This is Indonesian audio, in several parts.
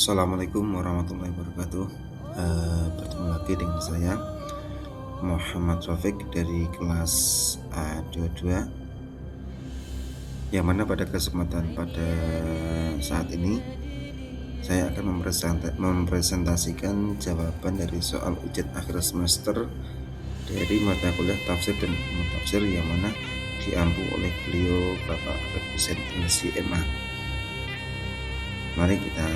Assalamualaikum warahmatullahi wabarakatuh. Bertemu lagi dengan saya Muhammad Rafiq dari kelas A22, yang mana pada kesempatan pada saat ini saya akan mempresentasikan jawaban dari soal ujian akhir semester dari mata kuliah tafsir dan ilmu tafsir yang mana diampu oleh beliau Bapak Habib Hussein LCMA. Mari kita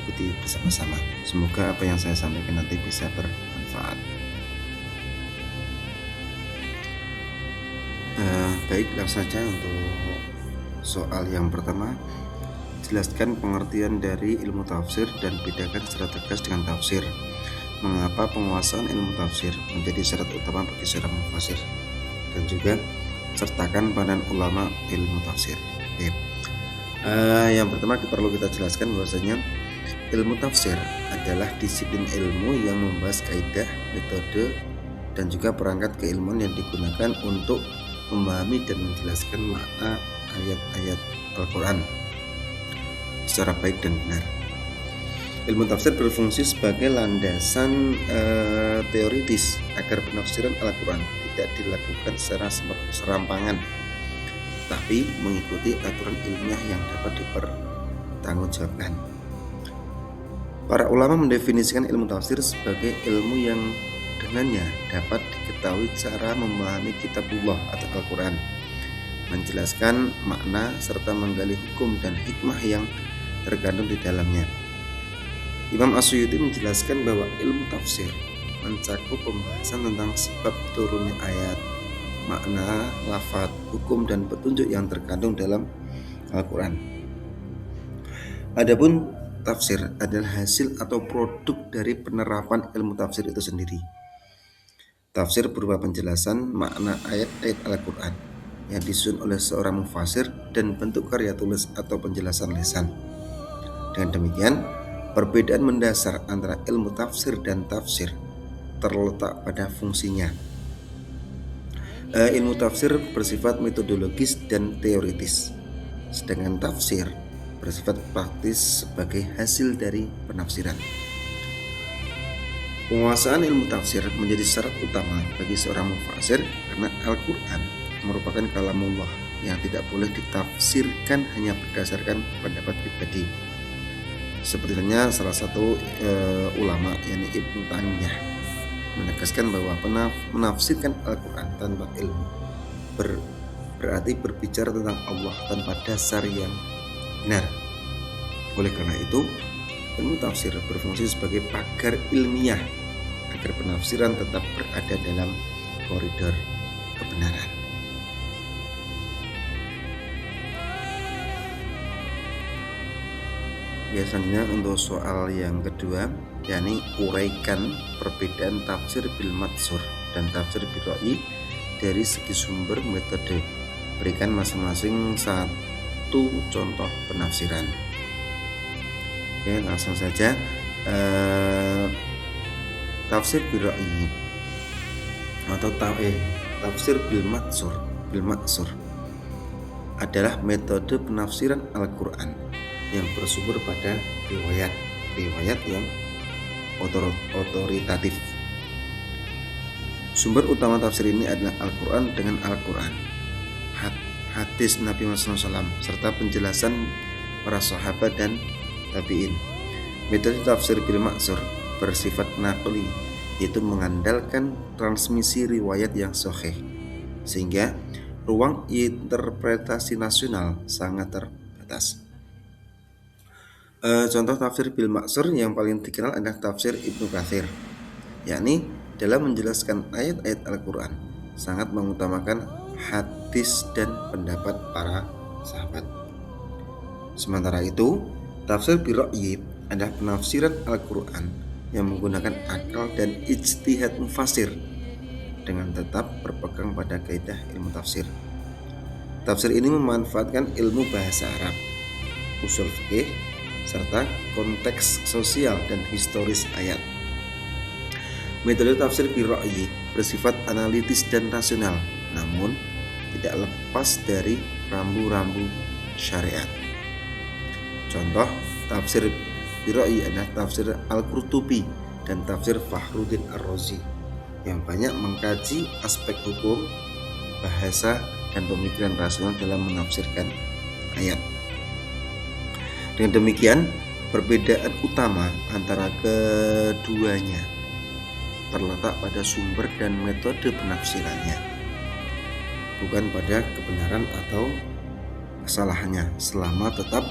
ikuti bersama-sama. Semoga apa yang saya sampaikan nanti bisa bermanfaat. Baik, langsung saja untuk soal yang pertama. Jelaskan pengertian dari ilmu tafsir dan bedakan secara tegas dengan tafsir. Mengapa penguasaan ilmu tafsir menjadi syarat utama bagi seorang mufasir, dan juga sertakan pandangan ulama ilmu tafsir. Oke. Yang pertama perlu kita jelaskan bahwasanya ilmu tafsir adalah disiplin ilmu yang membahas kaidah, metode, dan juga perangkat keilmuan yang digunakan untuk memahami dan menjelaskan makna ayat-ayat Al-Quran secara baik dan benar. Ilmu tafsir berfungsi sebagai landasan teoritis agar penafsiran Al-Quran tidak dilakukan secara serampangan, tapi mengikuti aturan ilmiah yang dapat dipertanggungjawabkan. Para ulama mendefinisikan ilmu tafsir sebagai ilmu yang dengannya dapat diketahui cara memahami kitabullah atau Al-Quran, menjelaskan makna serta menggali hukum dan hikmah yang terkandung di dalamnya. Imam As-Suyuti menjelaskan bahwa ilmu tafsir mencakup pembahasan tentang sebab turunnya ayat, makna, lafadz, hukum, dan petunjuk yang terkandung dalam Al-Quran. Adapun tafsir adalah hasil atau produk dari penerapan ilmu tafsir itu sendiri. Tafsir berupa penjelasan makna ayat-ayat Al-Quran yang disusun oleh seorang mufasir dan bentuk karya tulis atau penjelasan lisan. Dengan demikian, perbedaan mendasar antara ilmu tafsir dan tafsir terletak pada fungsinya. Ilmu tafsir bersifat metodologis dan teoritis, sedangkan tafsir bersifat praktis sebagai hasil dari penafsiran. Penguasaan ilmu tafsir menjadi syarat utama bagi seorang mufasir karena Al-Quran merupakan kalamullah yang tidak boleh ditafsirkan hanya berdasarkan pendapat pribadi. Seperti halnya salah satu ulama, yakni Ibnu Taimiyah, menegaskan bahwa menafsirkan Al-Quran tanpa ilmu berarti berbicara tentang Allah tanpa dasar yang benar. Oleh karena itu, ilmu tafsir berfungsi sebagai pagar ilmiah agar penafsiran tetap berada dalam koridor kebenaran. Biasanya untuk soal yang kedua, yakni uraikan perbedaan tafsir bil matsur dan tafsir bil ra'yi dari segi sumber metode. Berikan masing-masing satu contoh penafsiran. Oke, langsung saja. Tafsir bil ra'yi atau tafsir bil matsur adalah metode penafsiran Al-Quran yang bersumber pada riwayat yang otoritatif. Sumber utama tafsir ini adalah Al-Quran dengan Al-Quran, hadis Nabi Muhammad SAW, serta penjelasan para sahabat dan tabi'in. Metode tafsir bil maksur bersifat naqli, yaitu mengandalkan transmisi riwayat yang sahih, sehingga ruang interpretasi nasional sangat terbatas. Contoh tafsir bil maksur yang paling dikenal adalah tafsir Ibnu Katsir, yakni dalam menjelaskan ayat-ayat Al-Quran sangat mengutamakan hadis dan pendapat para sahabat. Sementara itu, tafsir bil ra'yi adalah penafsiran Al-Quran yang menggunakan akal dan ijtihad mufasir dengan tetap berpegang pada kaidah ilmu tafsir. Tafsir ini memanfaatkan ilmu bahasa Arab, usul fikih, serta konteks sosial dan historis ayat. Metode tafsir bil ra'yi bersifat analitis dan rasional, namun tidak lepas dari rambu-rambu syariat. Contoh tafsir fi ra'yi adalah tafsir Al-Qurtubi dan tafsir Fakhruddin Ar-Razi yang banyak mengkaji aspek hukum, bahasa, dan pemikiran rasional dalam menafsirkan ayat. Dengan demikian, perbedaan utama antara keduanya terletak pada sumber dan metode penafsirannya, bukan pada kebenaran atau kesalahannya, selama tetap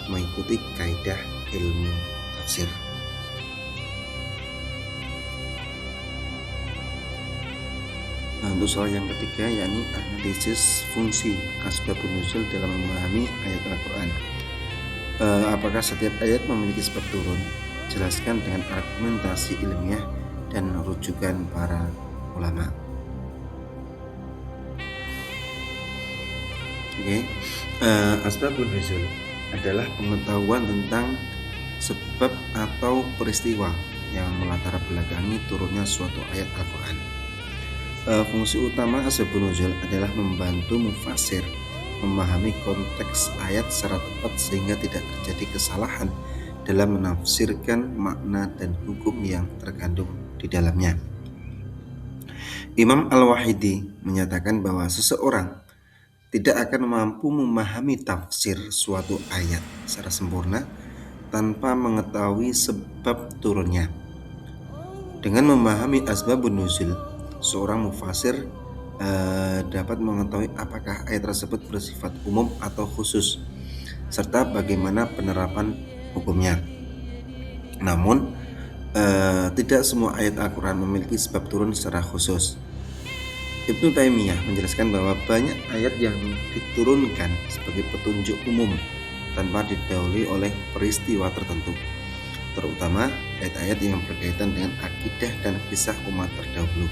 mengikuti kaidah ilmu tafsir. Nah, untuk soal yang ketiga, yakni analisis fungsi asbabun nuzul dalam memahami ayat Al-Quran. Apakah setiap ayat memiliki sebab turun? Jelaskan dengan argumentasi ilmiah dan rujukan para ulama. Asbabun nuzul adalah pengetahuan tentang sebab atau peristiwa yang melatar belakangi turunnya suatu ayat Al-Quran. Fungsi utama asbabun nuzul adalah membantu mufasir memahami konteks ayat secara tepat sehingga tidak terjadi kesalahan dalam menafsirkan makna dan hukum yang terkandung di dalamnya. Imam Al-Wahidi menyatakan bahwa seseorang tidak akan mampu memahami tafsir suatu ayat secara sempurna tanpa mengetahui sebab turunnya. Dengan memahami asbabun nuzul, seorang mufasir dapat mengetahui apakah ayat tersebut bersifat umum atau khusus, serta bagaimana penerapan hukumnya. Namun, tidak semua ayat Al-Quran memiliki sebab turun secara khusus. Ibnu Taimiyah menjelaskan bahwa banyak ayat yang diturunkan sebagai petunjuk umum tanpa didahului oleh peristiwa tertentu, terutama ayat-ayat yang berkaitan dengan akidah dan kisah umat terdahulu.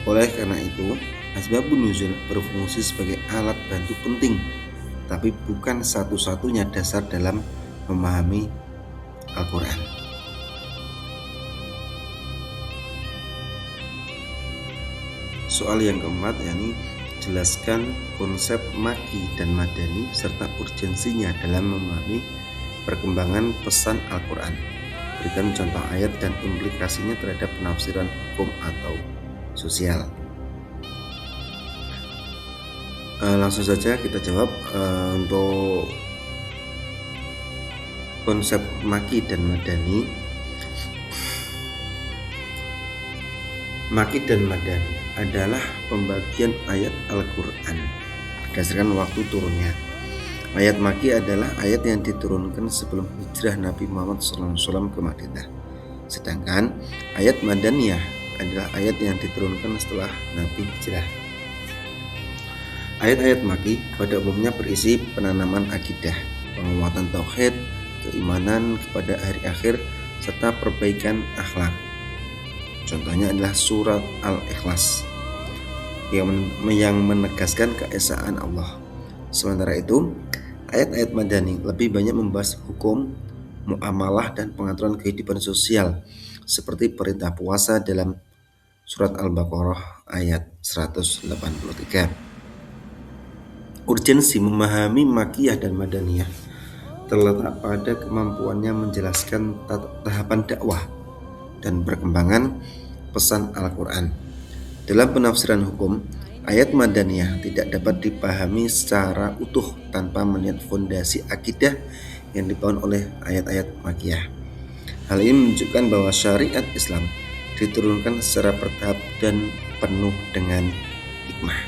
Oleh karena itu, asbabun nuzul berfungsi sebagai alat bantu penting, tapi bukan satu-satunya dasar dalam memahami Al-Quran. Soal yang keempat, yakni jelaskan konsep maki dan madani serta urgensinya dalam memahami perkembangan pesan Al-Quran. Berikan contoh ayat dan implikasinya terhadap penafsiran hukum atau sosial. Langsung saja kita jawab. Untuk konsep maki dan madani. Maki dan madani adalah pembagian ayat Al-Quran berdasarkan waktu turunnya. Ayat maki adalah ayat yang diturunkan sebelum hijrah Nabi Muhammad SAW ke Madinah. Sedangkan ayat madaniyah adalah ayat yang diturunkan setelah Nabi hijrah. Ayat-ayat maki pada umumnya berisi penanaman akidah, penguatan tauhid, keimanan kepada hari akhir, serta perbaikan akhlak. Contohnya adalah surat Al-Ikhlas yang menegaskan keesaan Allah. Sementara itu, ayat-ayat madani lebih banyak membahas hukum, muamalah, dan pengaturan kehidupan sosial, seperti perintah puasa dalam surat Al-Baqarah ayat 183. Urgensi memahami makiyah dan madaniyah terletak pada kemampuannya menjelaskan tahapan dakwah dan perkembangan pesan Al-Quran. Dalam penafsiran hukum, ayat madaniyah tidak dapat dipahami secara utuh tanpa melihat fondasi akidah yang dibangun oleh ayat-ayat makiyah. Hal ini menunjukkan bahwa syariat Islam diturunkan secara bertahap dan penuh dengan hikmah.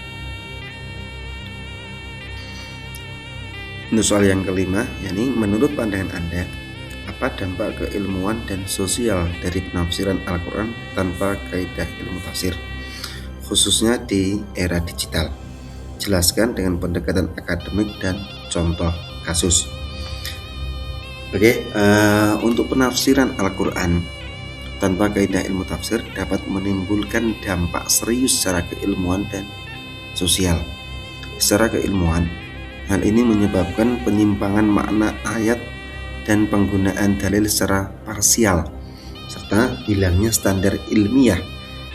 Untuk soal yang kelima, yakni menurut pandangan Anda, apa dampak keilmuan dan sosial dari penafsiran Al-Quran tanpa kaidah ilmu tafsir, khususnya di era digital? Jelaskan dengan pendekatan akademik dan contoh kasus. Untuk penafsiran Al-Quran tanpa kaidah ilmu tafsir dapat menimbulkan dampak serius secara keilmuan dan sosial. Secara keilmuan, hal ini menyebabkan penyimpangan makna ayat dan penggunaan dalil secara parsial, serta hilangnya standar ilmiah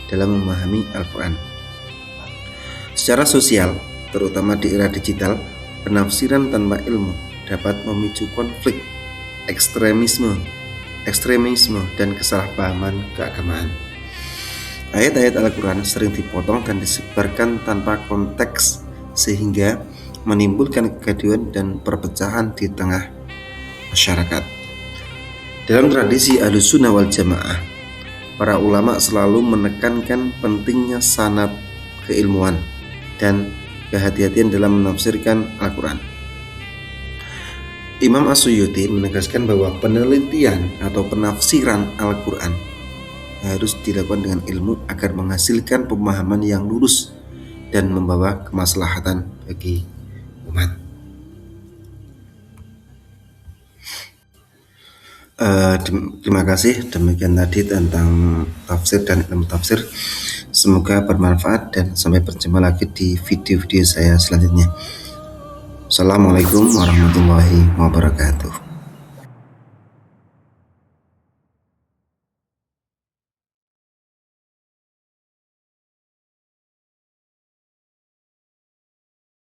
dalam memahami Al-Quran. Secara sosial, terutama di era digital, penafsiran tanpa ilmu dapat memicu konflik ekstremisme dan kesalahpahaman keagamaan. Ayat-ayat Al-Quran sering dipotong dan disebarkan tanpa konteks sehingga menimbulkan kegaduhan dan perpecahan di tengah masyarakat. Dalam tradisi Ahlussunnah wal Jamaah, para ulama selalu menekankan pentingnya sanad keilmuan dan kehati-hatian dalam menafsirkan Al-Quran. Imam As-Suyuti menegaskan bahwa penelitian atau penafsiran Al-Quran harus dilakukan dengan ilmu agar menghasilkan pemahaman yang lurus dan membawa kemaslahatan bagi umat. Terima kasih, demikian tadi tentang tafsir dan ilmu tafsir. Semoga bermanfaat dan sampai berjumpa lagi di video-video saya selanjutnya. Assalamualaikum warahmatullahi wabarakatuh.